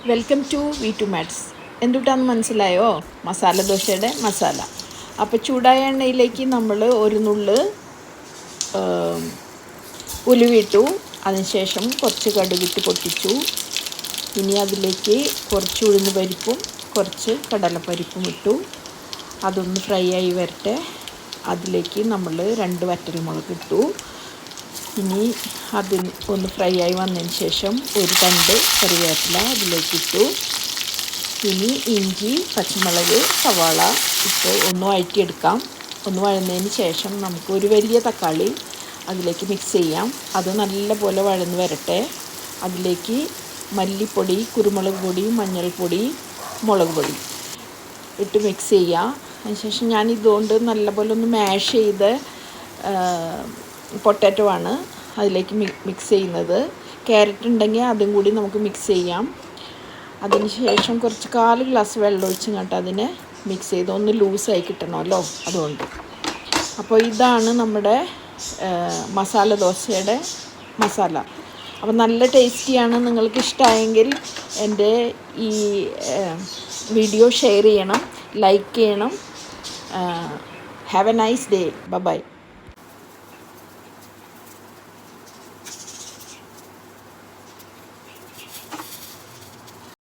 Welcome to V two mats. എന്തുട്ടാന്ന് മനസ്സിലായോ? മസാല ദോശയുടെ മസാല. അപ്പോൾ ചൂടായ എണ്ണയിലേക്ക് നമ്മൾ ഒരു നുള്ള് ഉലുവിട്ടു. അതിനുശേഷം കുറച്ച് കടുകിട്ട് പൊട്ടിച്ചു. ഇനി അതിലേക്ക് കുറച്ച് ഉഴുന്ന് പരിപ്പും കുറച്ച് കടലപ്പരിപ്പും ഇട്ടു. അതൊന്ന് ഫ്രൈ ആയി വരട്ടെ. അതിലേക്ക് നമ്മൾ 2 വറ്റൽമുളക് ഇട്ടു. ഇനി അത് ഒന്ന് ഫ്രൈ ആയി വന്നതിന് ശേഷം ഒരു തണ്ട് കറിവേപ്പില അതിലേക്ക് ഇട്ടു. ഇനി ഇഞ്ചി, പച്ചമുളക്, സവാള ഇട്ട് ഒന്ന് വഴറ്റിയെടുക്കാം. ഒന്ന് വഴന്നതിന് ശേഷം നമുക്ക് ഒരു വലിയ തക്കാളി അതിലേക്ക് മിക്സ് ചെയ്യാം. അത് നല്ലപോലെ വഴന്ന് വരട്ടെ. അതിലേക്ക് മല്ലിപ്പൊടി, കുരുമുളക് പൊടി, മഞ്ഞൾപ്പൊടി, മുളക് പൊടി ഇട്ട് മിക്സ് ചെയ്യാം. അതിനുശേഷം ഞാൻ ഇതുകൊണ്ട് നല്ലപോലെ ഒന്ന് മാഷ് ചെയ്ത് പൊട്ടാറ്റോ ആണ് അതിലേക്ക് മിക്സ് ചെയ്യുന്നത്. ക്യാരറ്റ് ഉണ്ടെങ്കിൽ അതും കൂടി നമുക്ക് മിക്സ് ചെയ്യാം. അതിന് ശേഷം കുറച്ച് 1/4 ഗ്ലാസ് വെള്ളം ഒഴിച്ചിങ്ങോട്ട് അതിനെ മിക്സ് ചെയ്ത് ഒന്ന് ലൂസായി കിട്ടണമല്ലോ, അതുകൊണ്ട്. അപ്പോൾ ഇതാണ് നമ്മുടെ മസാല ദോശയുടെ മസാല. അപ്പോൾ നല്ല ടേസ്റ്റിയാണ്. നിങ്ങൾക്ക് ഇഷ്ടമായെങ്കിൽ എൻ്റെ ഈ വീഡിയോ ഷെയർ ചെയ്യണം, ലൈക്ക് ചെയ്യണം. Have a nice day. By.